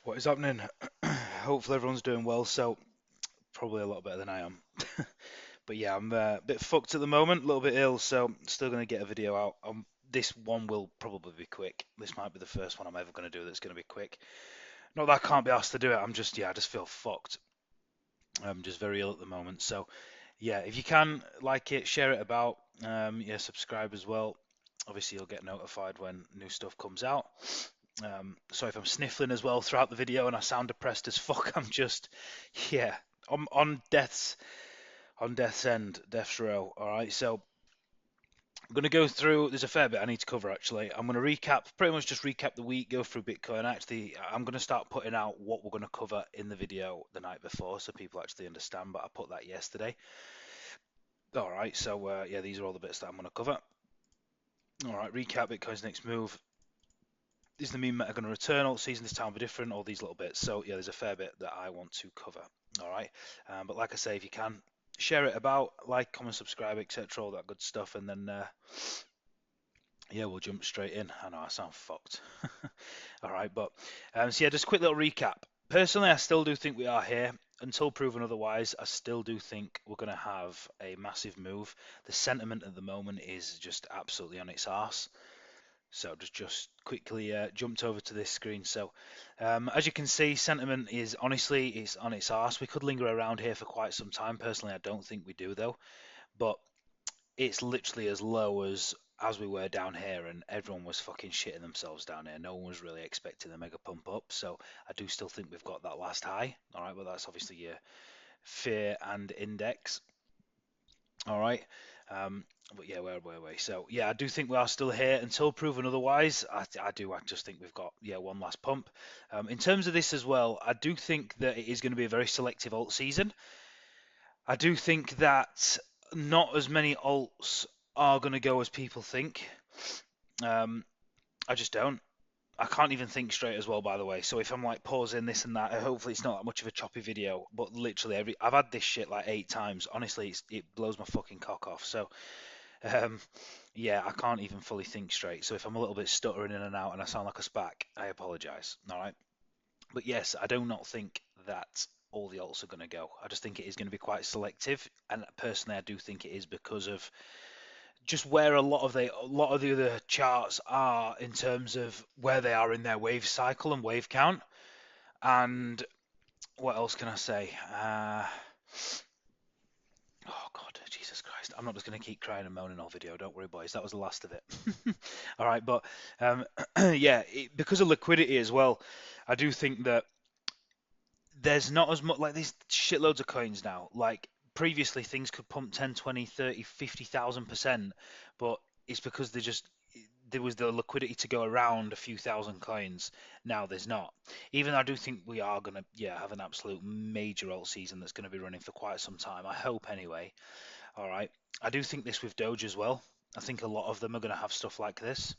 What is happening? Hopefully everyone's doing well. So probably a lot better than I am. But yeah, I'm a bit fucked at the moment, a little bit ill. So still gonna get a video out. This one will probably be quick. This might be the first one I'm ever gonna do that's gonna be quick. Not that I can't be asked to do it. I just feel fucked. I'm just very ill at the moment. So yeah, if you can like it, share it about. Yeah, subscribe as well. Obviously, you'll get notified when new stuff comes out. Sorry if I'm sniffling as well throughout the video and I sound depressed as fuck. I'm just, yeah, on death's end, death's row. All right, so I'm gonna go through. There's a fair bit I need to cover actually. I'm gonna recap, pretty much just recap the week, go through Bitcoin. Actually, I'm gonna start putting out what we're gonna cover in the video the night before, so people actually understand. But I put that yesterday. All right, so yeah, these are all the bits that I'm gonna cover. All right, recap Bitcoin's next move. Is the meme meta going to return? All season this time will be different. All these little bits. So yeah, there's a fair bit that I want to cover. All right, but like I say, if you can share it about, like, comment, subscribe, etc., all that good stuff, and then yeah, we'll jump straight in. I know I sound fucked. All right, but so yeah, just a quick little recap. Personally, I still do think we are here. Until proven otherwise, I still do think we're going to have a massive move. The sentiment at the moment is just absolutely on its arse. So just quickly jumped over to this screen. So as you can see, sentiment is honestly it's on its arse. We could linger around here for quite some time. Personally, I don't think we do though. But it's literally as low as we were down here, and everyone was fucking shitting themselves down here. No one was really expecting the mega pump up. So I do still think we've got that last high. All right, but that's obviously your fear and index. All right. Um, but yeah, where were we? So yeah, I do think we are still here until proven otherwise. I do. I just think we've got one last pump. In terms of this as well, I do think that it is going to be a very selective alt season. I do think that not as many alts are going to go as people think. Um, I just don't. I can't even think straight as well, by the way. So if I'm like pausing this and that, hopefully it's not that much of a choppy video. But literally I've had this shit like 8 times. Honestly, it blows my fucking cock off. So um, yeah, I can't even fully think straight. So if I'm a little bit stuttering in and out and I sound like a spack, I apologise. All right. But yes, I do not think that all the alts are going to go. I just think it is going to be quite selective, and personally, I do think it is because of just where a lot of the other charts are in terms of where they are in their wave cycle and wave count. And what else can I say? Oh God, Jesus Christ! I'm not just going to keep crying and moaning all video. Don't worry, boys. That was the last of it. All right, but yeah, because of liquidity as well, I do think that there's not as much like these shitloads of coins now. Like previously, things could pump 10, 20, 30, 50,000%, but it's because there was the liquidity to go around a few thousand coins. Now there's not. Even though I do think we are gonna have an absolute major alt season that's gonna be running for quite some time. I hope anyway. All right. I do think this with Doge as well. I think a lot of them are going to have stuff like this.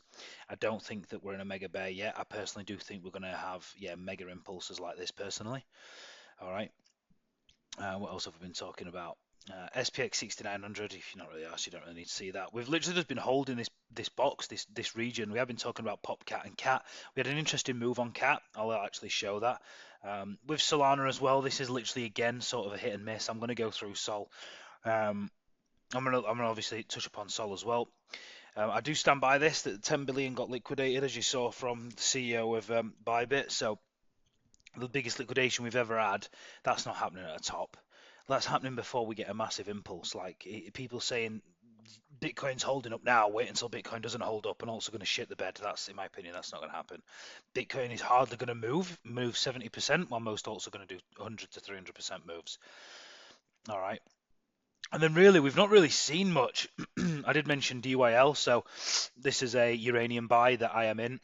I don't think that we're in a mega bear yet. I personally do think we're going to have mega impulses like this personally. All right. What else have we been talking about? SPX 6900. If you're not really asked, you don't really need to see that. We've literally just been holding this box, this region. We have been talking about Pop Cat and Cat. We had an interesting move on Cat. I'll actually show that. With Solana as well, this is literally again sort of a hit and miss. I'm going to go through Sol. Um, I'm gonna obviously touch upon Sol as well. I do stand by this that 10 billion got liquidated, as you saw from the CEO of Bybit. So the biggest liquidation we've ever had. That's not happening at the top. That's happening before we get a massive impulse. Like people saying Bitcoin's holding up now. Wait until Bitcoin doesn't hold up and also going to shit the bed. That's, in my opinion, that's not going to happen. Bitcoin is hardly going to move 70%, while most alts are going to do 100 to 300% moves. All right. And then really, we've not really seen much. I did mention DYL, so this is a uranium buy that I am in.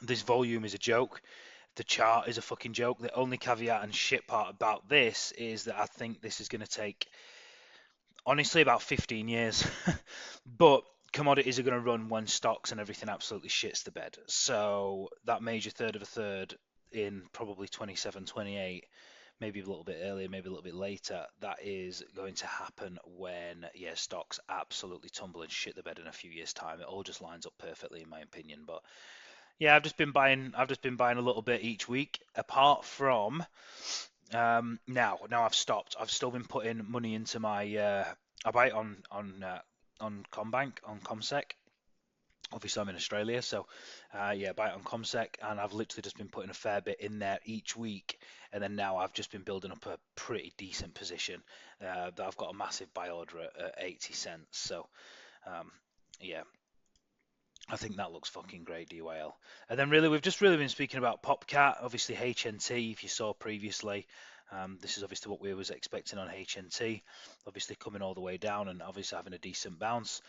This volume is a joke. The chart is a fucking joke. The only caveat and shit part about this is that I think this is going to take, honestly, about 15 years. But commodities are going to run when stocks and everything absolutely shits the bed. So that major third of a third in probably 27, 28, maybe a little bit earlier, maybe a little bit later, that is going to happen when, stocks absolutely tumble and shit the bed in a few years' time. It all just lines up perfectly, in my opinion. But Yeah, I've just been buying a little bit each week. Apart from now I've stopped. I've still been putting money into my. I buy it on Combank on Comsec. Obviously, I'm in Australia, so yeah, buy it on Comsec, and I've literally just been putting a fair bit in there each week, and then now I've just been building up a pretty decent position. That I've got a massive buy order at 80 cents. So um, yeah, I think that looks fucking great, DYL. And then really, we've just really been speaking about PopCat, obviously HNT, if you saw previously. This is obviously what we was expecting on HNT, obviously coming all the way down and obviously having a decent bounce.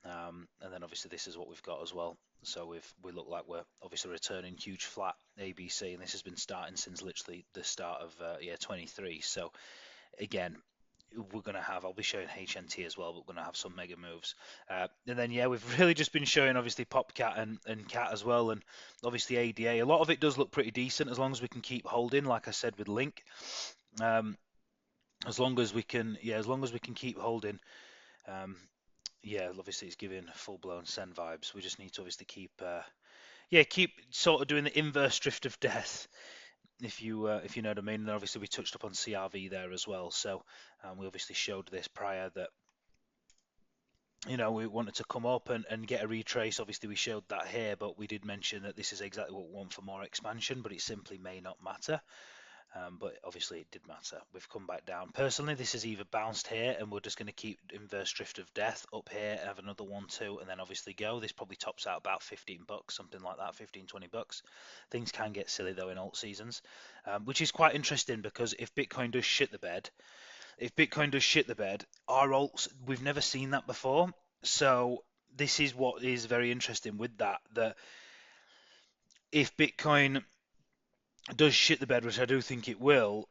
And then obviously this is what we've got as well. So we look like we're obviously returning huge flat ABC, and this has been starting since literally the start of 23. So again, we're going to have, I'll be showing HNT as well, but we're going to have some mega moves. And then, yeah, we've really just been showing obviously PopCat and Cat as well, and obviously ADA. A lot of it does look pretty decent as long as we can keep holding, like I said with Link. Um, as long as we can, yeah, as long as we can keep holding. Um, yeah, obviously it's giving full-blown Sen vibes. We just need to obviously keep sort of doing the inverse drift of death, if you know what I mean. And obviously we touched upon CRV there as well. So we obviously showed this prior that we wanted to come up and get a retrace. Obviously we showed that here, but we did mention that this is exactly what we want for more expansion, but it simply may not matter. But obviously it did matter. We've come back down. Personally, this is either bounced here and we're just going to keep inverse drift of death up here and have another 1-2 and then obviously go. This probably tops out about 15 bucks, something like that, 15, 20 bucks. Things can get silly though in alt seasons, which is quite interesting because if Bitcoin does shit the bed, our alts, we've never seen that before. So this is what is very interesting with that if Bitcoin does shit the bed, which I do think it will,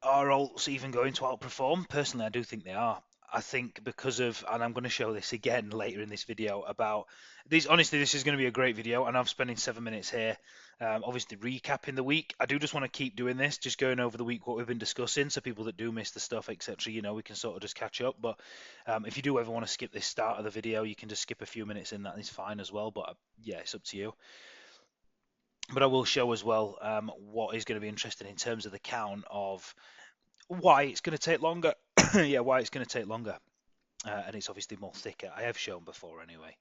are alts even going to outperform? Personally, I do think they are. I think because of, and I'm going to show this again later in this video about these. Honestly, this is going to be a great video, and I'm spending 7 minutes here, obviously recapping the week. I do just want to keep doing this, just going over the week what we've been discussing, so people that do miss the stuff, etc., we can sort of just catch up. But if you do ever want to skip this start of the video, you can just skip a few minutes in. That is fine as well. But yeah, it's up to you. But I will show as well what is going to be interesting in terms of the count of why it's going to take longer. Yeah, why it's going to take longer. And it's obviously more thicker. I have shown before anyway.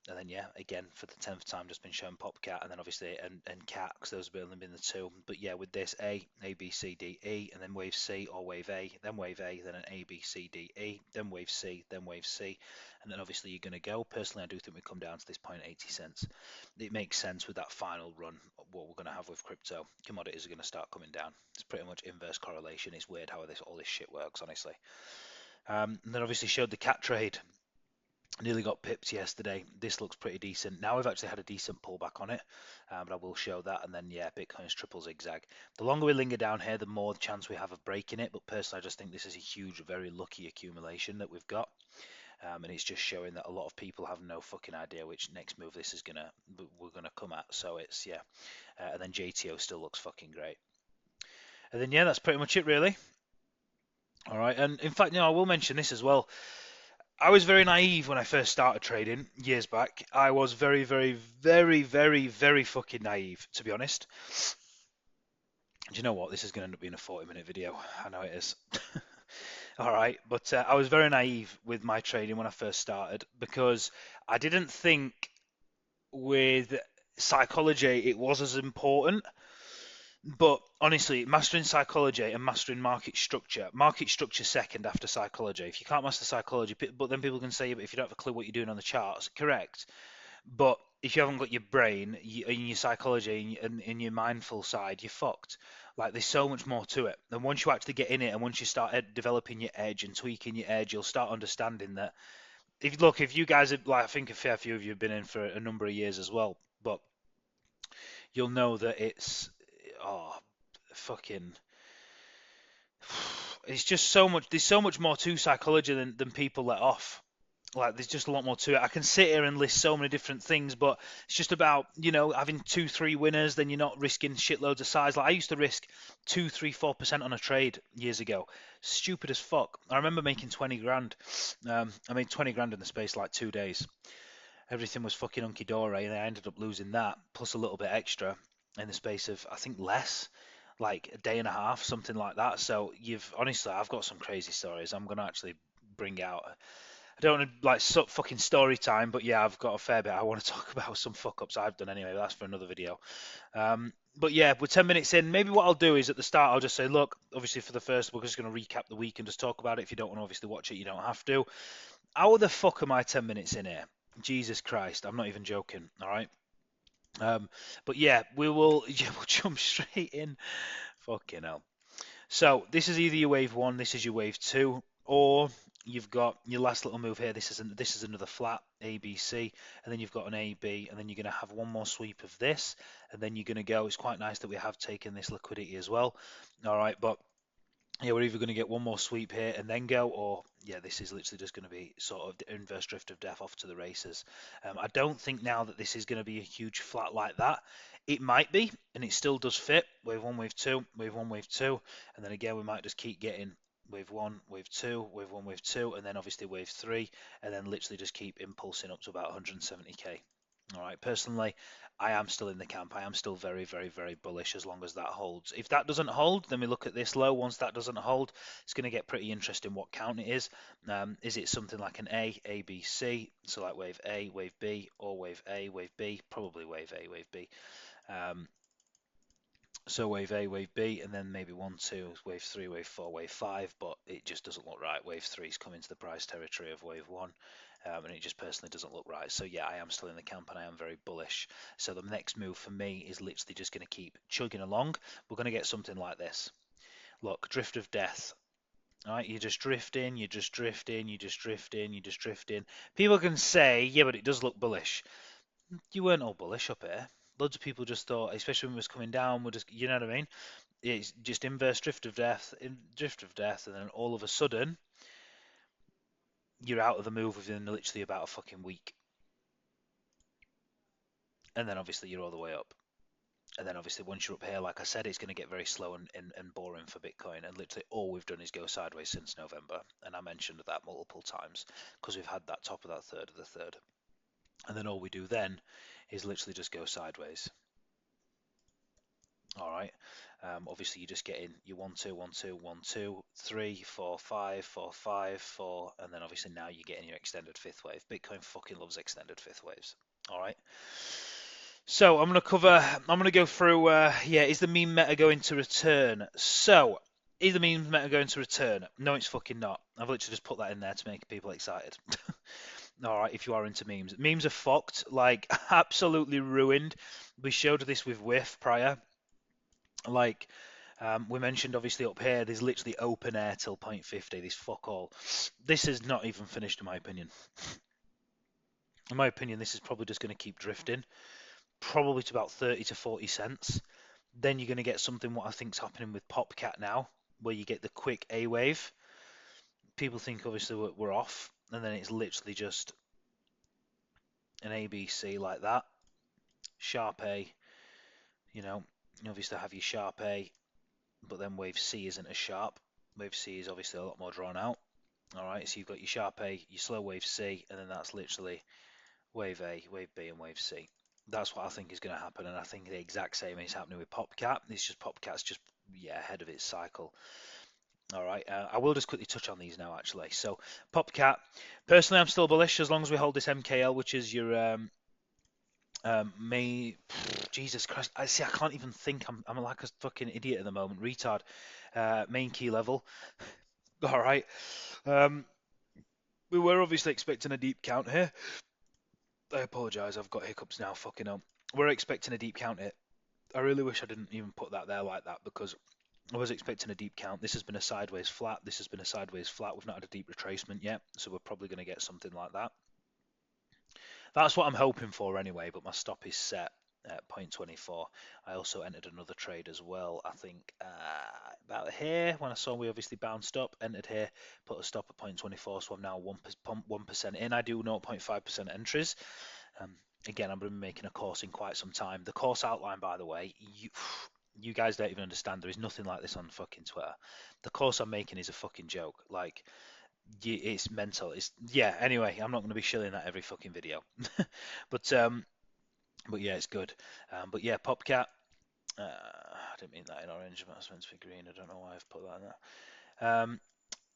And then yeah, again for the 10th time, just been shown PopCat, and then obviously and Cat, because those have only been the two. But yeah, with this A, B, C, D, E, and then wave C or wave A, then an A, B, C, D, E, then wave C, and then obviously you're going to go. Personally, I do think we come down to this point 80 cents. It makes sense with that final run. What we're going to have with crypto, commodities are going to start coming down. It's pretty much inverse correlation. It's weird how all this shit works, honestly. And then obviously showed the Cat trade. Nearly got pipped yesterday. This looks pretty decent. Now we've actually had a decent pullback on it, but I will show that. And then, yeah, Bitcoin's triple zigzag. The longer we linger down here, the more chance we have of breaking it. But personally, I just think this is a huge, very lucky accumulation that we've got. And it's just showing that a lot of people have no fucking idea which next move this is we're gonna come at. So it's yeah. And then JTO still looks fucking great. And then yeah, that's pretty much it really. All right. And in fact, I will mention this as well. I was very naive when I first started trading years back. I was very, very, very, very, very fucking naive, to be honest. Do you know what? This is going to end up being a 40-minute video. I know it is. All right, but I was very naive with my trading when I first started because I didn't think with psychology it was as important. But honestly, mastering psychology and mastering market structure second after psychology. If you can't master psychology, but then people can say, but if you don't have a clue what you're doing on the charts, correct. But if you haven't got your brain and your psychology and your mindful side, you're fucked. Like there's so much more to it. And once you actually get in it, and once you start developing your edge and tweaking your edge, you'll start understanding that. If you guys have, like, I think a fair few of you have been in for a number of years as well, but you'll know that it's fucking it's just so much. There's so much more to psychology than people let off. Like there's just a lot more to it. I can sit here and list so many different things, but it's just about having 2-3 winners. Then you're not risking shitloads of size. Like I used to risk 2, 3, 4% on a trade years ago. Stupid as fuck. I remember making 20 grand. I made 20 grand in the space of like 2 days. everything was fucking hunky dory, and I ended up losing that plus a little bit extra in the space of I think less, like a day and a half, something like that. So you've honestly, I've got some crazy stories. I'm gonna actually bring out. I don't want to like fucking story time, but yeah, I've got a fair bit. I want to talk about some fuck ups I've done anyway. But that's for another video. But yeah, we're 10 minutes in. Maybe what I'll do is at the start, I'll just say, look, obviously for the first, we're just going to recap the week and just talk about it. If you don't want to obviously watch it, you don't have to. How the fuck am I 10 minutes in here? Jesus Christ, I'm not even joking. All right. But yeah, we will. Yeah, we'll jump straight in. Fucking hell. So this is either your wave one, this is your wave two, or you've got your last little move here. This is another flat A B C, and then you've got an A B, and then you're going to have one more sweep of this, and then you're going to go. It's quite nice that we have taken this liquidity as well. All right, but yeah, we're either going to get one more sweep here and then go, or yeah, this is literally just going to be sort of the inverse drift of death off to the races. I don't think now that this is going to be a huge flat like that. It might be, and it still does fit. Wave one, wave two, wave one, wave two, and then again we might just keep getting wave one, wave two, wave one, wave two, and then obviously wave three, and then literally just keep impulsing up to about 170k. All right, personally, I am still in the camp. I am still very, very, very bullish as long as that holds. If that doesn't hold, then we look at this low. Once that doesn't hold, it's going to get pretty interesting what count it is. Is it something like an A, B, C? So like wave A, wave B, or wave A, wave B? Probably wave A, wave B. So wave A, wave B, and then maybe 1, 2, wave 3, wave 4, wave 5, but it just doesn't look right. Wave 3 is coming to the price territory of wave 1, and it just personally doesn't look right. So yeah, I am still in the camp and I am very bullish. So the next move for me is literally just going to keep chugging along. We're going to get something like this. Look, drift of death. All right, you're just drifting, you're just drifting, you're just drifting, you're just drifting. People can say, yeah, but it does look bullish. You weren't all bullish up here. Loads of people just thought, especially when it was coming down, we're just, you know what I mean? It's just inverse drift of death, and then all of a sudden, you're out of the move within literally about a fucking week. And then obviously you're all the way up. And then obviously once you're up here, like I said, it's going to get very slow and boring for Bitcoin. And literally all we've done is go sideways since November. And I mentioned that multiple times because we've had that top of that third of the third. And then all we do then is literally just go sideways. All right. Obviously, you're just getting your 1, 2, 1, 2, 1, 2, 3, 4, 5, 4, 5, 4, and then obviously now you're getting your extended fifth wave. Bitcoin fucking loves extended fifth waves. All right. So I'm gonna go through. Yeah, is the meme meta going to return? So is the meme meta going to return? No, it's fucking not. I've literally just put that in there to make people excited. All right, if you are into memes, memes are fucked, like absolutely ruined. We showed this with Whiff prior. Like we mentioned, obviously up here, there's literally open air till 0.50. There's fuck all. This is not even finished, in my opinion. In my opinion, this is probably just going to keep drifting, probably to about 30 to 40 cents. Then you're going to get something what I think's happening with Popcat now, where you get the quick A wave. People think obviously we're off, and then it's literally just an ABC like that. Sharp A, you know, you obviously have your sharp A, but then wave C isn't as sharp. Wave C is obviously a lot more drawn out. All right, so you've got your sharp A, your slow wave C, and then that's literally wave A, wave B, and wave C. That's what I think is going to happen, and I think the exact same is happening with PopCat. It's just PopCat's just ahead of its cycle. All right, I will just quickly touch on these now actually. So PopCat, personally, I'm still bullish as long as we hold this MKL, which is your May. Jesus Christ, I can't even think. I'm like a fucking idiot at the moment, retard. Main key level. All right. We were obviously expecting a deep count here. I apologise, I've got hiccups now, fucking up. We're expecting a deep count here. I really wish I didn't even put that there like that because I was expecting a deep count. This has been a sideways flat. This has been a sideways flat. We've not had a deep retracement yet, so we're probably going to get something like that. That's what I'm hoping for anyway, but my stop is set at 0.24. I also entered another trade as well, I think about here, when I saw we obviously bounced up, entered here, put a stop at 0.24, so I'm now 1% in. I do 0.5% entries. Again, I'm going to be making a course in quite some time. The course outline, by the way, you guys don't even understand. There is nothing like this on fucking Twitter. The course I'm making is a fucking joke. Like, It's mental. It's yeah. Anyway, I'm not going to be shilling that every fucking video, but yeah, it's good. But yeah, Popcat. I didn't mean that in orange. That's meant to be green. I don't know why I've put that in there.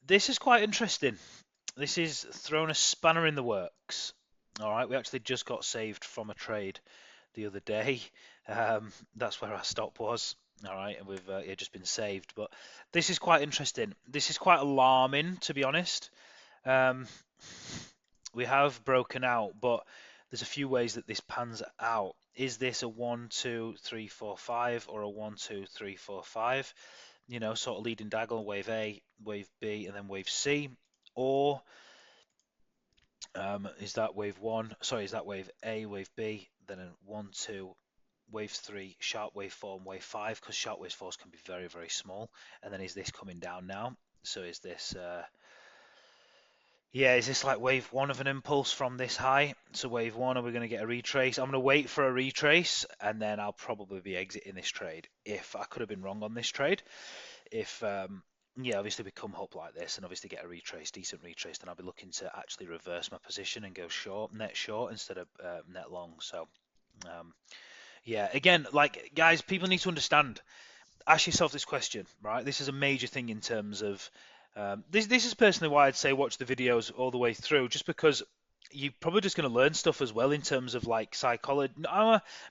This is quite interesting. This is thrown a spanner in the works. All right, we actually just got saved from a trade the other day. That's where our stop was. All right, and we've just been saved. But this is quite interesting. This is quite alarming, to be honest. Um, we have broken out, but there's a few ways that this pans out. Is this a 1, 2, 3, 4, 5 or a 1, 2, 3, 4, 5? You know, sort of leading diagonal, wave A, wave B, and then wave C. Or is that wave 1? Sorry, is that wave A, wave B, then a 1, 2, wave 3, sharp wave 4, and wave 5? Because sharp wave 4s can be very, very small. And then is this coming down now? So is this yeah, is this like wave 1 of an impulse from this high? So wave 1, are we going to get a retrace? I'm going to wait for a retrace, and then I'll probably be exiting this trade. If I could have been wrong on this trade, if yeah, obviously we come up like this and obviously get a retrace, decent retrace, then I'll be looking to actually reverse my position and go short instead of net long. So yeah, again, like guys, people need to understand. Ask yourself this question, right? This is a major thing in terms of this is personally why I'd say watch the videos all the way through, just because you're probably just going to learn stuff as well in terms of like psychology.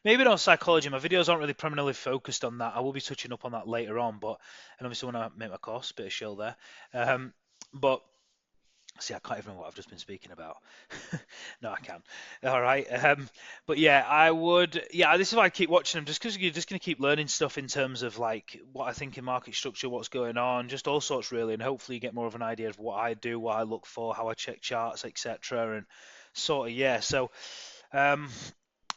Maybe not psychology. My videos aren't really primarily focused on that. I will be touching up on that later on, but and obviously when I make my course, bit of shill there. But see, I can't even remember what I've just been speaking about. No, I can. All right. But yeah, I would. Yeah, this is why I keep watching them, just because you're just going to keep learning stuff in terms of like what I think in market structure, what's going on, just all sorts really, and hopefully you get more of an idea of what I do, what I look for, how I check charts, etc. And sort of yeah. So, um,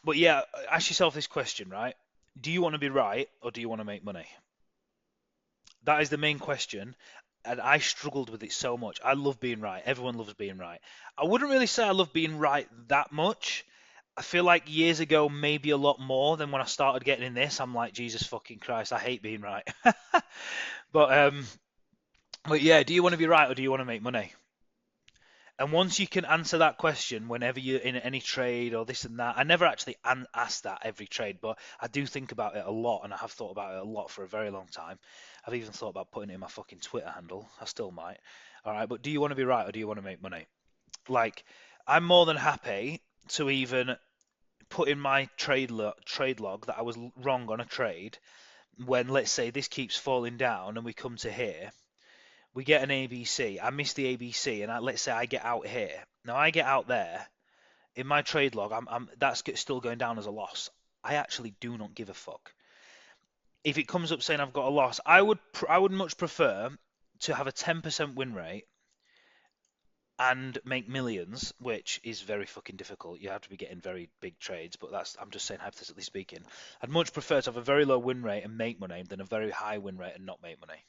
but yeah, ask yourself this question, right? Do you want to be right or do you want to make money? That is the main question. And I struggled with it so much. I love being right. Everyone loves being right. I wouldn't really say I love being right that much. I feel like years ago, maybe a lot more than when I started getting in this. I'm like, Jesus fucking Christ, I hate being right. But but yeah, do you want to be right or do you want to make money? And once you can answer that question whenever you're in any trade or this and that, I never actually ask that every trade, but I do think about it a lot, and I have thought about it a lot for a very long time. I've even thought about putting it in my fucking Twitter handle. I still might. All right, but do you want to be right or do you want to make money? Like, I'm more than happy to even put in my trade log that I was wrong on a trade when, let's say, this keeps falling down and we come to here, we get an ABC. I miss the ABC, and let's say I get out here. Now I get out there in my trade log. That's still going down as a loss. I actually do not give a fuck. If it comes up saying I've got a loss, I would much prefer to have a 10% win rate and make millions, which is very fucking difficult. You have to be getting very big trades, but I'm just saying hypothetically speaking. I'd much prefer to have a very low win rate and make money than a very high win rate and not make money.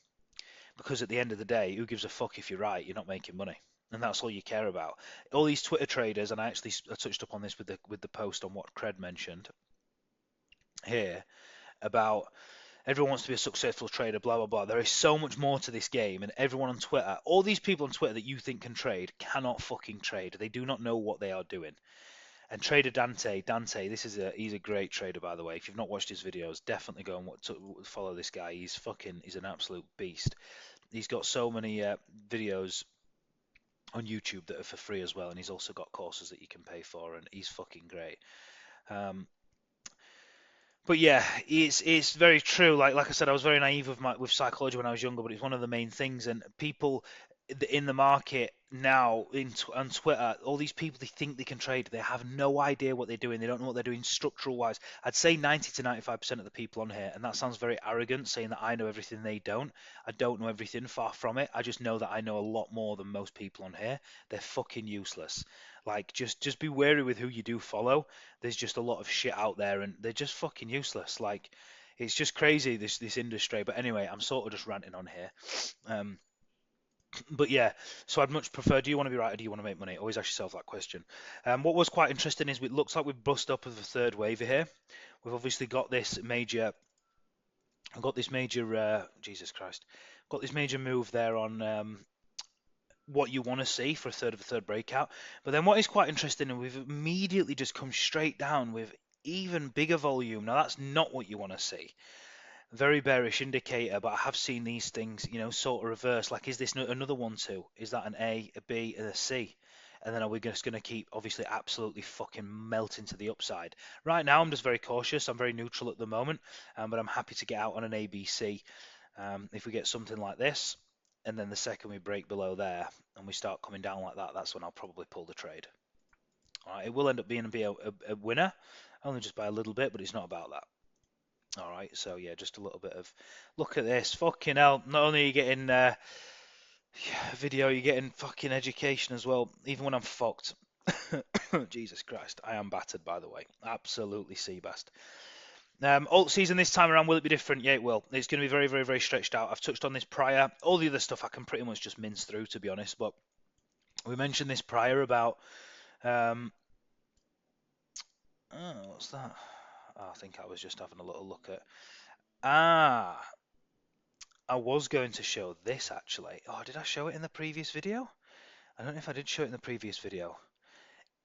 Because at the end of the day, who gives a fuck if you're right? You're not making money, and that's all you care about. All these Twitter traders, and I touched upon this with the post on what Cred mentioned here about everyone wants to be a successful trader, blah blah blah. There is so much more to this game, and everyone on Twitter, all these people on Twitter that you think can trade, cannot fucking trade. They do not know what they are doing. And Trader Dante, he's a great trader by the way. If you've not watched his videos, definitely go and follow this guy. He's an absolute beast. He's got so many videos on YouTube that are for free as well, and he's also got courses that you can pay for, and he's fucking great. Um, but yeah, it's very true. Like I said, I was very naive with psychology when I was younger, but it's one of the main things. And people in the market now on Twitter, all these people they think they can trade, they have no idea what they're doing. They don't know what they're doing structural wise. I'd say 90 to 95% of the people on here, and that sounds very arrogant saying that I know everything they don't. I don't know everything, far from it. I just know that I know a lot more than most people on here. They're fucking useless. Like just be wary with who you do follow. There's just a lot of shit out there, and they're just fucking useless. Like it's just crazy this industry. But anyway, I'm sort of just ranting on here. Um, but yeah, so I'd much prefer. Do you want to be right or do you want to make money? Always ask yourself that question. What was quite interesting is it looks like we've bust up with the third wave here. We've obviously got this major. I've got this major. Jesus Christ, got this major move there on. what you want to see for a third of a third breakout. But then what is quite interesting, and we've immediately just come straight down with even bigger volume. Now that's not what you want to see. Very bearish indicator, but I have seen these things, sort of reverse. Like, is this another 1-2? Is that an A, a B, and a C? And then are we just going to keep, obviously, absolutely fucking melting to the upside? Right now, I'm just very cautious. I'm very neutral at the moment, but I'm happy to get out on an A, B, C. If we get something like this, and then the second we break below there, and we start coming down like that, that's when I'll probably pull the trade. All right, it will end up being a winner, only just by a little bit, but it's not about that. All right, so yeah, just a little bit of look at this. Fucking hell! Not only are you getting video, you're getting fucking education as well. Even when I'm fucked. Jesus Christ, I am battered, by the way. Absolutely seabassed. Alt season this time around, will it be different? Yeah, it will. It's going to be very, very, very stretched out. I've touched on this prior. All the other stuff I can pretty much just mince through, to be honest. But we mentioned this prior about what's that? Oh, I think I was just having a little look at. I was going to show this actually. Oh, did I show it in the previous video? I don't know if I did show it in the previous video.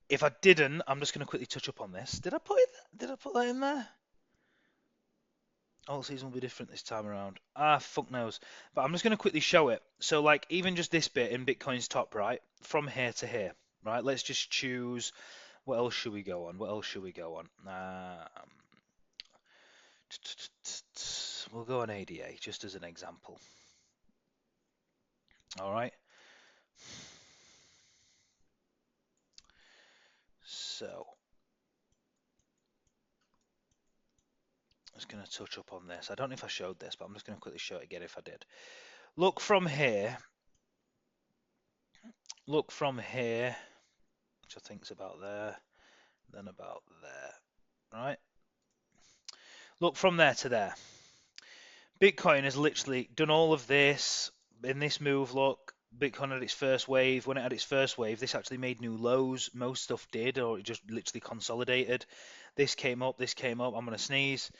If I didn't, I'm just going to quickly touch up on this. Did I put that in there? Alt season will be different this time around. Fuck knows. But I'm just going to quickly show it. So, like, even just this bit in Bitcoin's top right, from here to here, right? Let's just choose. What else should we go on? What else should we go on? We'll go on ADA just as an example. All right. So, I'm just going to touch up on this. I don't know if I showed this, but I'm just going to quickly show it again if I did. Look from here. Look from here, which I think is about there, then about there, right? Look from there to there. Bitcoin has literally done all of this in this move. Look, Bitcoin had its first wave. When it had its first wave, this actually made new lows. Most stuff did, or it just literally consolidated. This came up, this came up. I'm going to sneeze.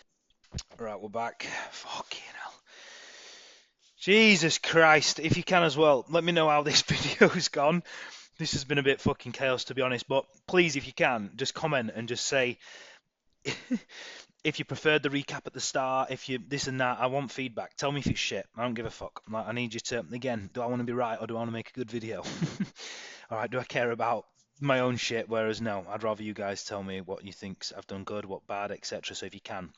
Right, we're back. Fucking hell. Jesus Christ. If you can as well, let me know how this video's gone. This has been a bit fucking chaos, to be honest. But please, if you can, just comment and just say if you preferred the recap at the start, if you this and that. I want feedback. Tell me if it's shit. I don't give a fuck. I need you to, again, do I want to be right or do I want to make a good video? All right, do I care about my own shit? Whereas no, I'd rather you guys tell me what you think I've done good, what bad, etc. So if you can.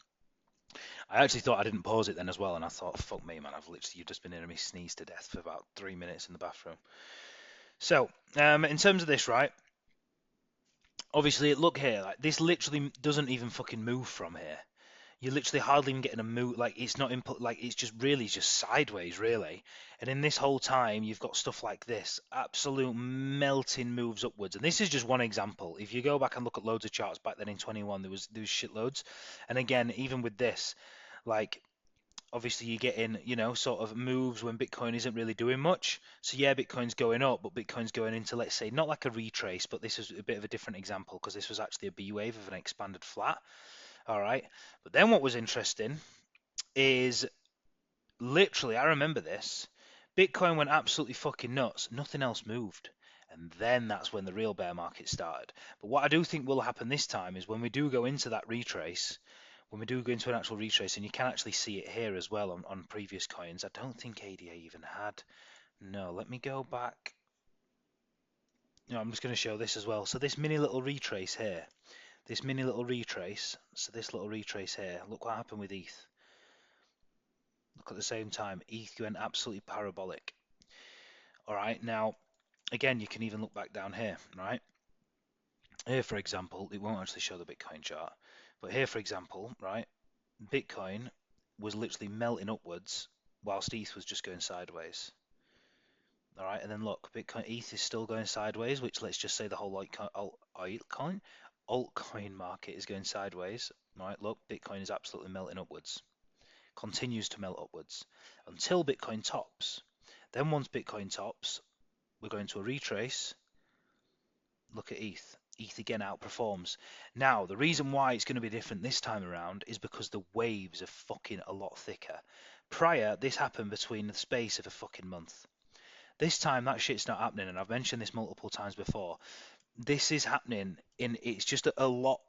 I actually thought I didn't pause it then as well, and I thought, fuck me, man, you've just been hearing me sneeze to death for about 3 minutes in the bathroom. So, in terms of this, right? Obviously, look here, like this literally doesn't even fucking move from here. You're literally hardly even getting a move, like it's not input, like it's just really just sideways, really. And in this whole time, you've got stuff like this, absolute melting moves upwards. And this is just one example. If you go back and look at loads of charts back then in 21, there was shitloads. And again, even with this, like obviously you get in, sort of moves when Bitcoin isn't really doing much. So yeah, Bitcoin's going up, but Bitcoin's going into, let's say, not like a retrace, but this is a bit of a different example because this was actually a B wave of an expanded flat. All right. But then what was interesting is literally, I remember this, Bitcoin went absolutely fucking nuts. Nothing else moved. And then that's when the real bear market started. But what I do think will happen this time is when we do go into that retrace, when we do go into an actual retrace, and you can actually see it here as well on previous coins. I don't think ADA even had. No, let me go back. No, I'm just going to show this as well. So this mini little retrace here, this mini little retrace, so this little retrace here, look what happened with ETH. Look at the same time, ETH went absolutely parabolic. All right, now, again, you can even look back down here, right? Here, for example, it won't actually show the Bitcoin chart, but here, for example, right, Bitcoin was literally melting upwards whilst ETH was just going sideways. All right, and then look, Bitcoin ETH is still going sideways, which let's just say the whole altcoin market is going sideways. All right, look, Bitcoin is absolutely melting upwards, continues to melt upwards until Bitcoin tops. Then once Bitcoin tops, we're going to a retrace. Look at ETH. ETH again outperforms. Now, the reason why it's going to be different this time around is because the waves are fucking a lot thicker. Prior, this happened between the space of a fucking month. This time that shit's not happening, and I've mentioned this multiple times before. This is happening it's just a lot.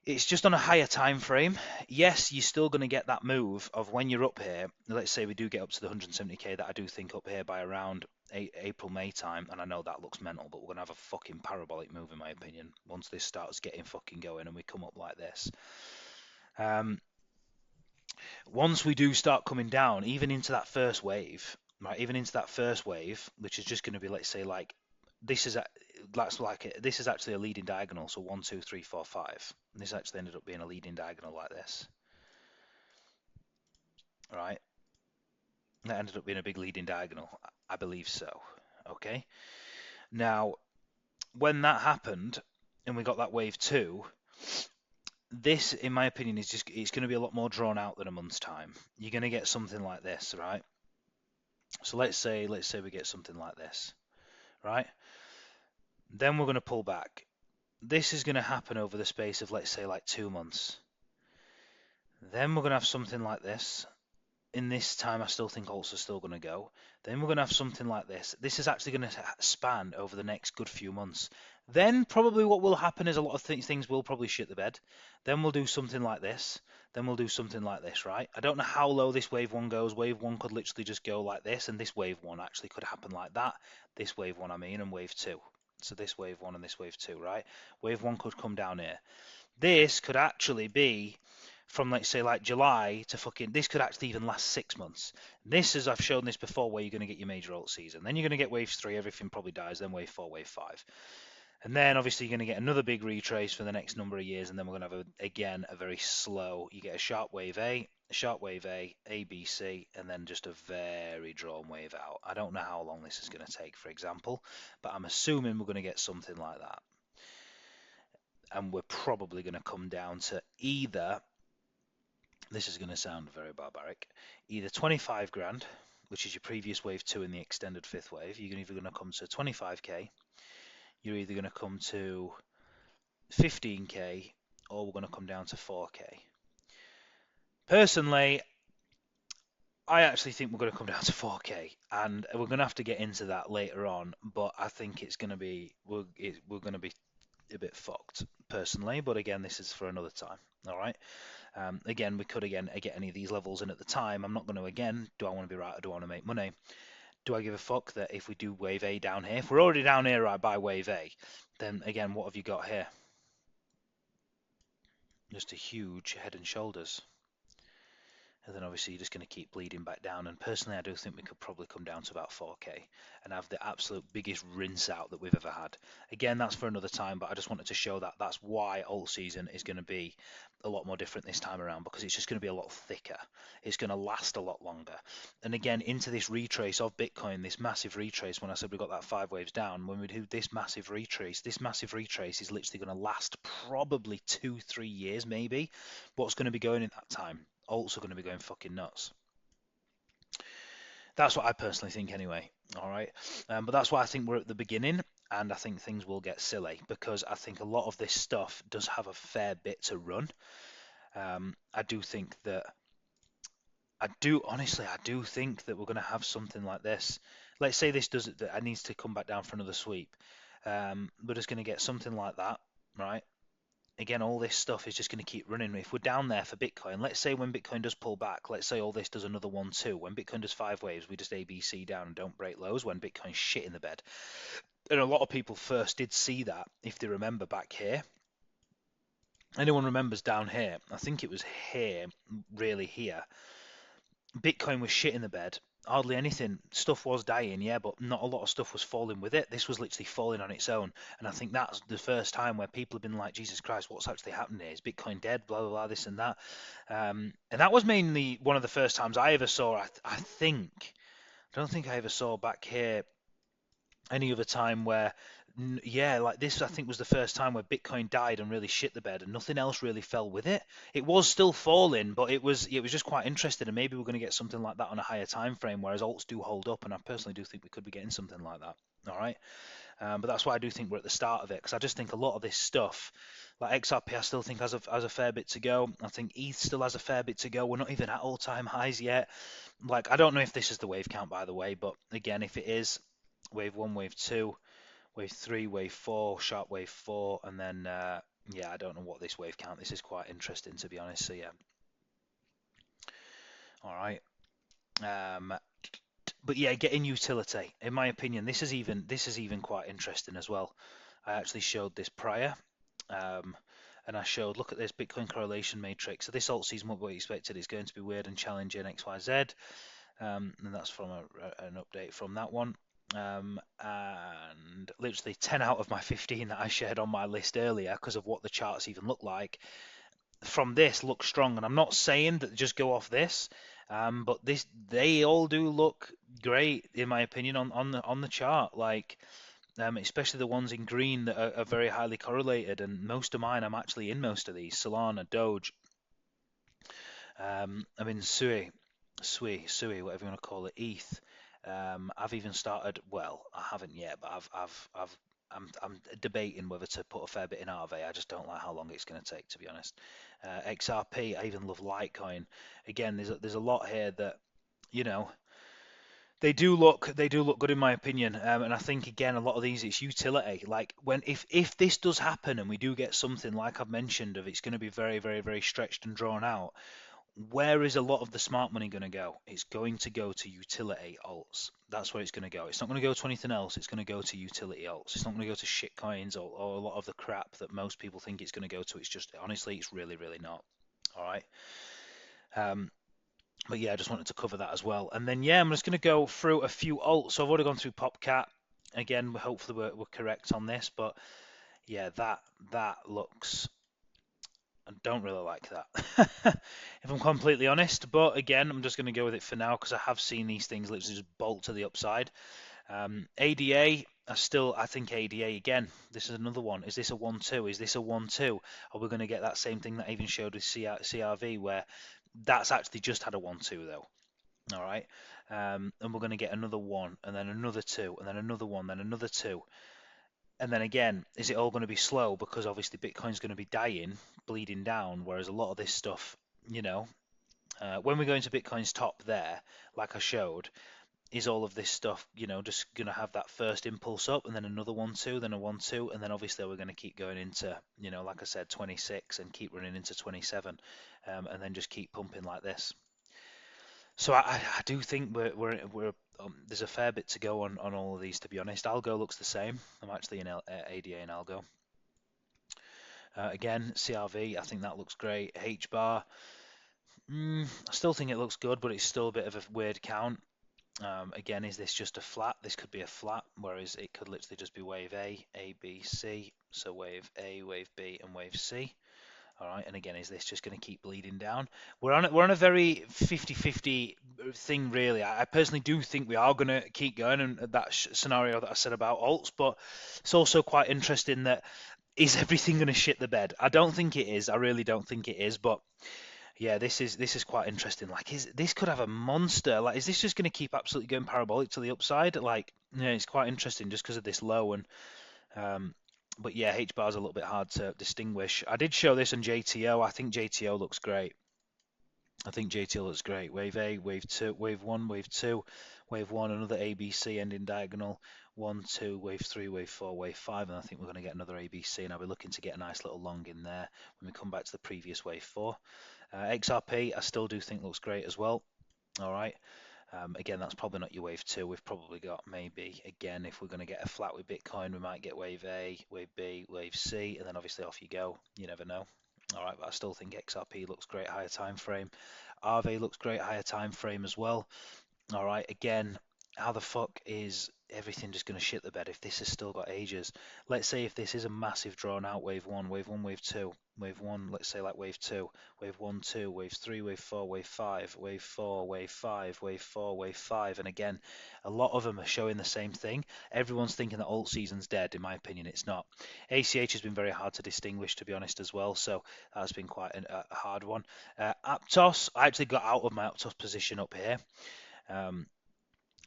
It's just on a higher time frame. Yes, you're still going to get that move of when you're up here. Let's say we do get up to the 170k that I do think up here by around April, May time, and I know that looks mental, but we're going to have a fucking parabolic move in my opinion once this starts getting fucking going and we come up like this. Once we do start coming down, even into that first wave, right? Even into that first wave, which is just going to be, let's say, like this is this is actually a leading diagonal. So 1, 2, 3, 4, 5. And this actually ended up being a leading diagonal like this, right? That ended up being a big leading diagonal. I believe so. Okay. Now, when that happened and we got that wave 2, this, in my opinion, is just it's going to be a lot more drawn out than a month's time. You're going to get something like this, right? So let's say we get something like this, right? Then we're going to pull back. This is going to happen over the space of, let's say, like 2 months. Then we're going to have something like this. In this time, I still think alts are still going to go. Then we're going to have something like this. This is actually going to span over the next good few months. Then probably what will happen is a lot of things will probably shit the bed. Then we'll do something like this. Then we'll do something like this, right? I don't know how low this wave 1 goes. Wave 1 could literally just go like this, and this wave 1 actually could happen like that. This wave 1, I mean, and wave 2. So this wave 1 and this wave 2, right? Wave 1 could come down here. This could actually be from, let's say, like July to fucking, this could actually even last 6 months. This is, I've shown this before, where you're going to get your major alt season. Then you're going to get waves 3, everything probably dies, then wave 4, wave 5. And then obviously you're going to get another big retrace for the next number of years, and then we're going to have, again, a very slow, you get a sharp wave A, B, C, and then just a very drawn wave out. I don't know how long this is going to take, for example, but I'm assuming we're going to get something like that. And we're probably going to come down to either, this is going to sound very barbaric, either 25 grand, which is your previous wave 2 in the extended 5th wave. You're either going to come to 25k, you're either going to come to 15k, or we're going to come down to 4k. Personally, I actually think we're going to come down to 4k, and we're going to have to get into that later on, but I think it's going to be, we're going to be a bit fucked, personally, but again, this is for another time, all right? Again, we could again get any of these levels in at the time. I'm not going to, again, do I want to be right or do I want to make money? Do I give a fuck that if we do wave A down here, if we're already down here right by wave A, then again, what have you got here? Just a huge head and shoulders. And then obviously you're just going to keep bleeding back down. And personally, I do think we could probably come down to about 4k and have the absolute biggest rinse out that we've ever had. Again, that's for another time, but I just wanted to show that that's why alt season is going to be a lot more different this time around, because it's just going to be a lot thicker. It's going to last a lot longer. And again, into this retrace of Bitcoin, this massive retrace, when I said we got that 5 waves down, when we do this massive retrace is literally going to last probably 2-3 years, maybe. What's going to be going in that time? Alts are going to be going fucking nuts. That's what I personally think anyway. All right. But that's why I think we're at the beginning, and I think things will get silly, because I think a lot of this stuff does have a fair bit to run. I do think that I do think that we're going to have something like this. Let's say this does it, that it needs to come back down for another sweep. We're just going to get something like that, right? Again, all this stuff is just going to keep running. If we're down there for Bitcoin, let's say when Bitcoin does pull back, let's say all this does another 1-2. When Bitcoin does 5 waves, we just ABC down and don't break lows when Bitcoin's shit in the bed. And a lot of people first did see that, if they remember back here. Anyone remembers down here? I think it was here, really here. Bitcoin was shit in the bed. Hardly anything. Stuff was dying, yeah, but not a lot of stuff was falling with it. This was literally falling on its own. And I think that's the first time where people have been like, Jesus Christ, what's actually happening here? Is Bitcoin dead? Blah, blah, blah, this and that. And that was mainly one of the first times I ever saw, I don't think I ever saw back here any other time where, yeah, like this, I think was the first time where Bitcoin died and really shit the bed, and nothing else really fell with it. It was still falling, but it was just quite interesting, and maybe we're going to get something like that on a higher time frame, whereas alts do hold up, and I personally do think we could be getting something like that. All right. But that's why I do think we're at the start of it, because I just think a lot of this stuff, like XRP, I still think has a fair bit to go. I think ETH still has a fair bit to go. We're not even at all-time highs yet. Like, I don't know if this is the wave count, by the way, but again, if it is, wave 1, wave 2, wave 3, wave 4, sharp wave 4, and then yeah, I don't know what this wave count. This is quite interesting, to be honest. So yeah, all right. But yeah, getting utility. In my opinion, this is even quite interesting as well. I actually showed this prior, and I showed, look at this Bitcoin correlation matrix. So this alt season, what we expected is going to be weird and challenging XYZ, and that's from an update from that one. And literally 10 out of my 15 that I shared on my list earlier, because of what the charts even look like, from this look strong. And I'm not saying that just go off this, but they all do look great in my opinion on the chart. Like, especially the ones in green that are very highly correlated. And most of mine, I'm actually in most of these: Solana, Doge. I'm in Sui, whatever you want to call it, ETH. I've even started. Well, I haven't yet, but I'm debating whether to put a fair bit in Aave. I just don't like how long it's going to take, to be honest. XRP. I even love Litecoin. Again, there's a lot here that, you know, they do look good in my opinion. And I think again a lot of these, it's utility. Like, when if this does happen and we do get something like I've mentioned of, it's going to be very very very stretched and drawn out, where is a lot of the smart money going to go? It's going to go to utility alts. That's where it's going to go. It's not going to go to anything else. It's going to go to utility alts. It's not going to go to shit coins or a lot of the crap that most people think it's going to go to. It's just, honestly, it's really, really not. All right. But yeah, I just wanted to cover that as well. And then, yeah, I'm just going to go through a few alts. So I've already gone through PopCat. Again, hopefully we're correct on this. But yeah, that looks, I don't really like that, if I'm completely honest. But again, I'm just going to go with it for now because I have seen these things literally just bolt to the upside. ADA, I think ADA again. This is another one. Is this a 1-2? Is this a 1-2? Are we going to get that same thing that I even showed with CRV, where that's actually just had a 1-2 though? All right, and we're going to get another one, and then another two, and then another one, then another two. And then again, is it all going to be slow? Because obviously Bitcoin's going to be dying, bleeding down, whereas a lot of this stuff, you know, when we go into Bitcoin's top there, like I showed, is all of this stuff, you know, just going to have that first impulse up and then another 1-2, then a 1-2, and then obviously we're going to keep going into, you know, like I said, 26 and keep running into 27, and then just keep pumping like this. So I do think we're there's a fair bit to go on all of these, to be honest. Algo looks the same. I'm actually in ADA and Algo. Again, CRV, I think that looks great. HBAR, I still think it looks good, but it's still a bit of a weird count. Again, is this just a flat? This could be a flat, whereas it could literally just be wave A, B, C. So wave A, wave B, and wave C. All right, and again, is this just going to keep bleeding down? We're on a very 50-50 thing, really. I personally do think we are going to keep going, and that scenario that I said about alts, but it's also quite interesting that, is everything going to shit the bed? I don't think it is. I really don't think it is, but yeah, this is quite interesting. Like, this could have a monster? Like, is this just going to keep absolutely going parabolic to the upside? Like, yeah, it's quite interesting just because of this low. And but yeah, H bar is a little bit hard to distinguish. I did show this on JTO. I think JTO looks great. I think JTO looks great. Wave A, wave 2, wave 1, wave 2, wave 1, another ABC ending diagonal, 1, 2, wave 3, wave 4, wave 5, and I think we're going to get another ABC, and I'll be looking to get a nice little long in there when we come back to the previous wave 4. XRP, I still do think looks great as well. All right. Again, that's probably not your wave 2. We've probably got, maybe, again, if we're going to get a flat with Bitcoin, we might get wave A, wave B, wave C, and then obviously off you go. You never know. All right, but I still think XRP looks great, higher time frame. Aave looks great, higher time frame as well. All right, again, how the fuck is everything just going to shit the bed if this has still got ages? Let's say if this is a massive drawn out wave 1, wave 1, wave 2, wave 1, let's say like wave 2, wave 1, 2, wave 3, wave 4, wave 5, wave 4, wave 5, wave 4, wave 5, and again, a lot of them are showing the same thing. Everyone's thinking that alt season's dead. In my opinion, it's not. ACH has been very hard to distinguish, to be honest, as well, so that's been quite a hard one. Aptos, I actually got out of my Aptos position up here.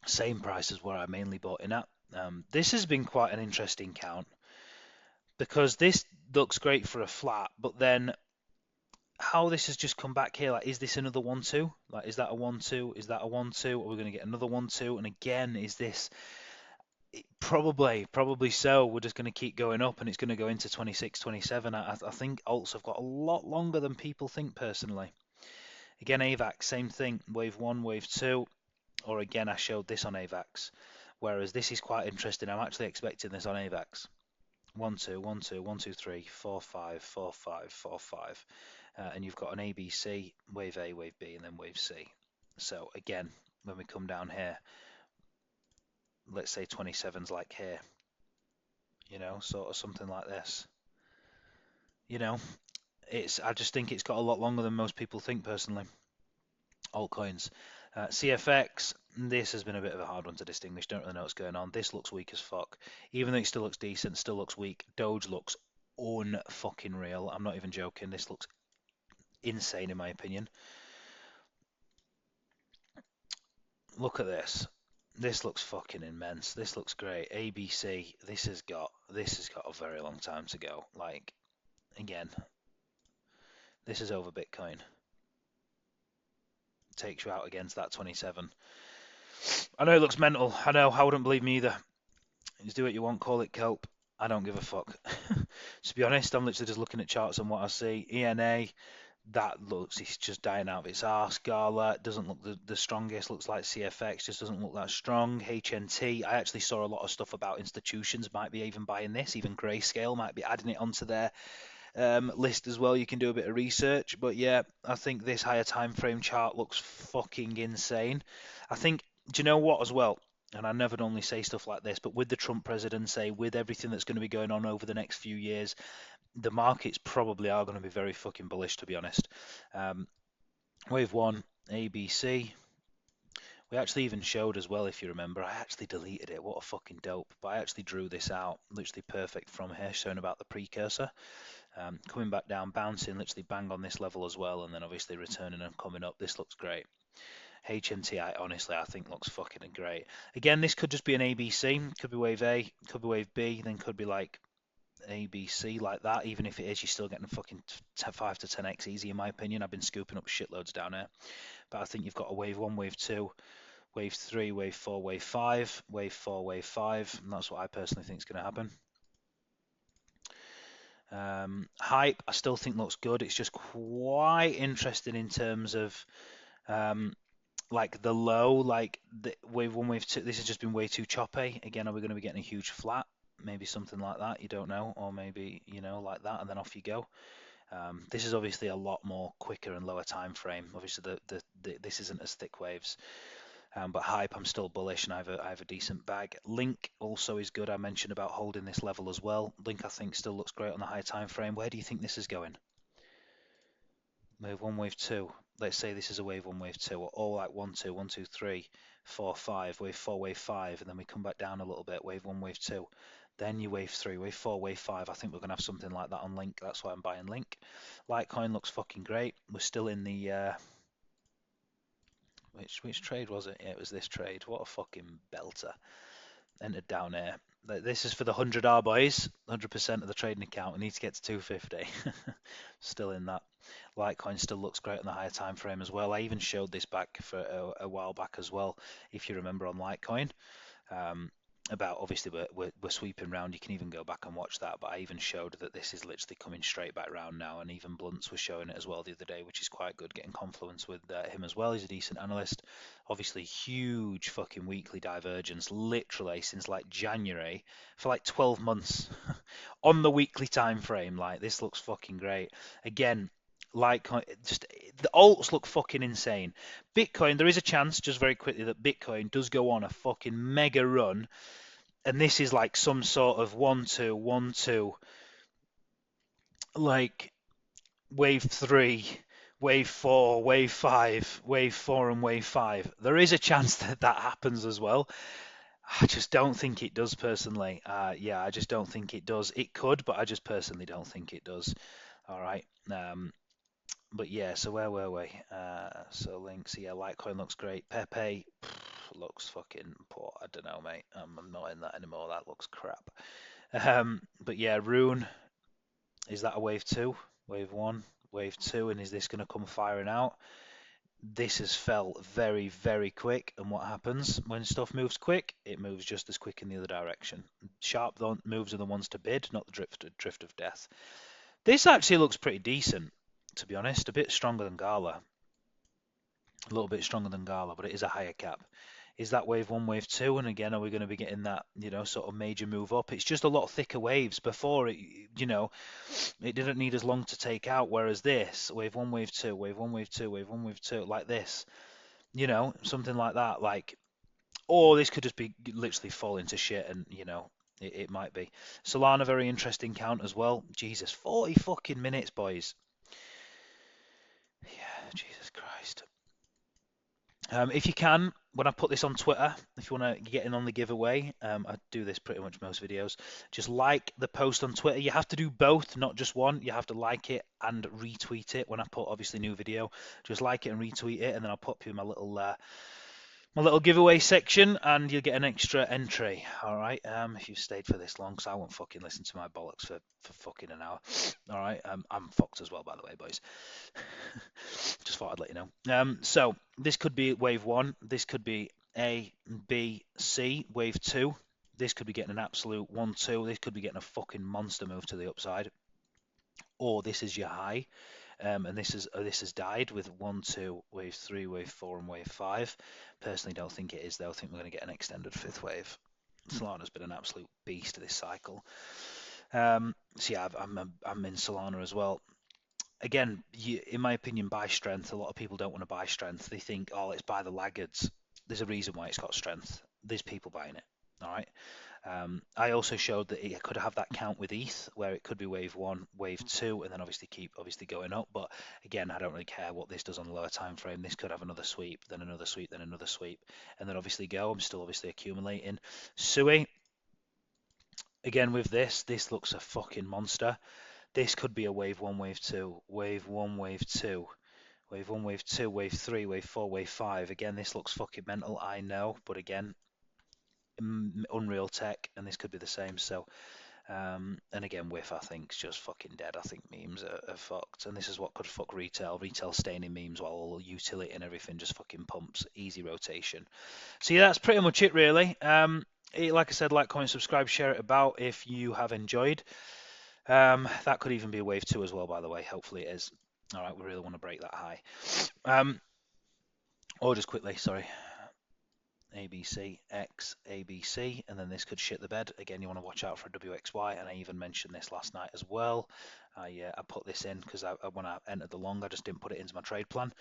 Same price as where I mainly bought in at. This has been quite an interesting count because this looks great for a flat, but then how this has just come back here, like, is this another 1-2? Like, is that a 1-2? Is that a 1-2? Are we going to get another 1-2? And again, is this probably so? We're just going to keep going up and it's going to go into 26, 27. I think alts have got a lot longer than people think personally. Again, AVAX, same thing, wave 1, wave 2, or again, I showed this on AVAX, whereas this is quite interesting. I'm actually expecting this on AVAX. 1 2 1 2 1 2 3 4 5 4 5 4 5 and you've got an ABC, wave A, wave B, and then wave C. So again, when we come down here, let's say 27's like here, sort of something like this. I just think it's got a lot longer than most people think personally. Altcoins. CFX, this has been a bit of a hard one to distinguish. Don't really know what's going on. This looks weak as fuck. Even though it still looks decent, still looks weak. Doge looks unfucking real. I'm not even joking. This looks insane in my opinion. Look at this. This looks fucking immense. This looks great. ABC. This has got a very long time to go. Like, again, this is over Bitcoin. Takes you out against that 27. I know it looks mental. I know. I wouldn't believe me either. Just do what you want. Call it kelp. I don't give a fuck. To be honest, I'm literally just looking at charts and what I see. ENA, it's just dying out of its arse. Gala doesn't look the strongest. Looks like CFX just doesn't look that strong. HNT, I actually saw a lot of stuff about institutions might be even buying this. Even Grayscale might be adding it onto their list as well. You can do a bit of research, but yeah, I think this higher time frame chart looks fucking insane. I think, do you know what as well? And I never normally say stuff like this, but with the Trump presidency, with everything that's going to be going on over the next few years, the markets probably are going to be very fucking bullish, to be honest. Wave 1, ABC. We actually even showed as well, if you remember. I actually deleted it. What a fucking dope. But I actually drew this out, literally perfect from here, showing about the precursor. Coming back down, bouncing, literally bang on this level as well, and then obviously returning and coming up. This looks great. HNT, honestly, I think looks fucking great. Again, this could just be an ABC. Could be wave A, could be wave B, then could be like ABC like that. Even if it is, you're still getting fucking 5 to 10x easy, in my opinion. I've been scooping up shitloads down here. But I think you've got a wave 1, wave 2, wave 3, wave 4, wave 5, wave 4, wave 5. And that's what I personally think is going to happen. Hype, I still think looks good. It's just quite interesting in terms of like the low, like the wave 1, wave 2. This has just been way too choppy. Again, are we going to be getting a huge flat? Maybe something like that. You don't know, or maybe like that, and then off you go. This is obviously a lot more quicker and lower time frame. Obviously, this isn't as thick waves. But hype, I'm still bullish, and I have a decent bag. Link also is good. I mentioned about holding this level as well. Link, I think, still looks great on the high time frame. Where do you think this is going? Wave 1, wave 2. Let's say this is a wave 1, wave 2, or all like 1 2 1 2 3 4 5, wave 4, wave 5, and then we come back down a little bit. Wave 1, wave 2. Then you wave 3, wave 4, wave 5. I think we're gonna have something like that on Link. That's why I'm buying Link. Litecoin looks fucking great. We're still in the which trade was it? Yeah, it was this trade. What a fucking belter. Entered down here. This is for the 100R boys. 100% of the trading account. We need to get to 250. Still in that. Litecoin still looks great on the higher time frame as well. I even showed this back for a while back as well, if you remember, on Litecoin. About obviously we're sweeping round. You can even go back and watch that, but I even showed that this is literally coming straight back round now, and even Blunts was showing it as well the other day, which is quite good, getting confluence with him as well. He's a decent analyst. Obviously huge fucking weekly divergence, literally since like January for like 12 months on the weekly time frame. Like, this looks fucking great. Again, like, just the alts look fucking insane. Bitcoin, there is a chance, just very quickly, that Bitcoin does go on a fucking mega run, and this is like some sort of 1 2 1 2, like wave 3, wave 4, wave 5, wave 4, and wave 5. There is a chance that that happens as well. I just don't think it does personally. Yeah, I just don't think it does. It could, but I just personally don't think it does. All right. But yeah, so where were we? So links, yeah, Litecoin looks great. Pepe, looks fucking poor. I don't know, mate. I'm not in that anymore. That looks crap. But yeah, Rune, is that a wave 2? Wave 1? Wave 2? And is this going to come firing out? This has felt very, very quick. And what happens when stuff moves quick? It moves just as quick in the other direction. Sharp moves are the ones to bid, not the drift of death. This actually looks pretty decent, to be honest. A bit stronger than Gala. A little bit stronger than Gala, but it is a higher cap. Is that wave 1, wave 2? And again, are we going to be getting that, sort of major move up? It's just a lot thicker waves. Before it, it didn't need as long to take out, whereas this, wave 1, wave 2, wave 1, wave 2, wave 1, wave 2, like this, something like that. Or this could just be literally fall into shit, and, it might be. Solana, very interesting count as well. Jesus, 40 fucking minutes, boys. Yeah, Jesus Christ. If you can, when I put this on Twitter, if you want to get in on the giveaway, I do this pretty much most videos, just like the post on Twitter. You have to do both, not just one. You have to like it and retweet it when I put, obviously, new video. Just like it and retweet it, and then I'll pop you my little giveaway section, and you'll get an extra entry. All right, if you've stayed for this long, because I won't fucking listen to my bollocks for fucking an hour. All right, I'm fucked as well, by the way, boys. Just thought I'd let you know. So this could be wave 1. This could be A, B, C. Wave 2. This could be getting an absolute 1, 2. This could be getting a fucking monster move to the upside. Or this is your high. And this has died with 1, 2, wave 3, wave 4, and wave 5. Personally, don't think it is though. I think we're going to get an extended 5th wave. Solana's been an absolute beast this cycle. So yeah, I'm in Solana as well. Again, in my opinion, buy strength. A lot of people don't want to buy strength. They think, oh, it's buy the laggards. There's a reason why it's got strength. There's people buying it. All right. I also showed that it could have that count with ETH, where it could be wave 1, wave 2, and then obviously keep going up. But again, I don't really care what this does on the lower time frame. This could have another sweep, then another sweep, then another sweep, and then obviously go. I'm still obviously accumulating. Sui, again with this looks a fucking monster. This could be a wave 1, wave 2, wave 1, wave 2. Wave 1, wave 2, wave 3, wave 4, wave 5. Again, this looks fucking mental, I know, but again, Unreal Tech, and this could be the same. So, and again, WIF, I think, is just fucking dead. I think memes are fucked, and this is what could fuck retail. Retail staying in memes while all utility and everything just fucking pumps. Easy rotation. So yeah, that's pretty much it, really. Like I said, like, comment, subscribe, share it about if you have enjoyed. That could even be a wave 2 as well, by the way. Hopefully it is. All right, we really want to break that high. Or just quickly, sorry. ABC, X, ABC, and then this could shit the bed. Again, you want to watch out for a WXY, and I even mentioned this last night as well. I put this in because when I entered the long, I just didn't put it into my trade plan.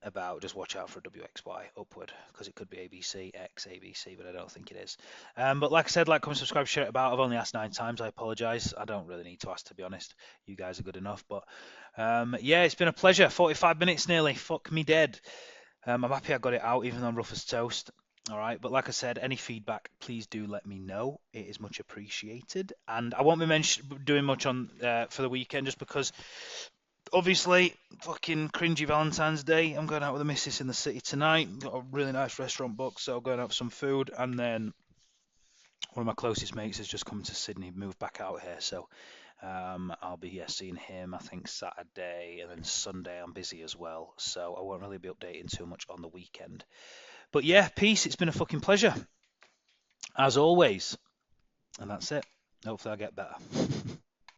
About just watch out for a WXY upward, because it could be ABC, X, ABC, but I don't think it is. But like I said, like, comment, subscribe, share it about. I've only asked 9 times. I apologize. I don't really need to ask, to be honest. You guys are good enough. But yeah, it's been a pleasure. 45 minutes nearly. Fuck me dead. I'm happy I got it out, even though I'm rough as toast. All right, but like I said, any feedback, please do let me know. It is much appreciated. And I won't be doing much on for the weekend, just because obviously, fucking cringy Valentine's Day. I'm going out with the missus in the city tonight. Got a really nice restaurant booked, so I'm going out for some food. And then one of my closest mates has just come to Sydney, moved back out here. So I'll be seeing him, I think, Saturday. And then Sunday I'm busy as well. So I won't really be updating too much on the weekend. But yeah, peace. It's been a fucking pleasure, as always. And that's it. Hopefully I'll get better.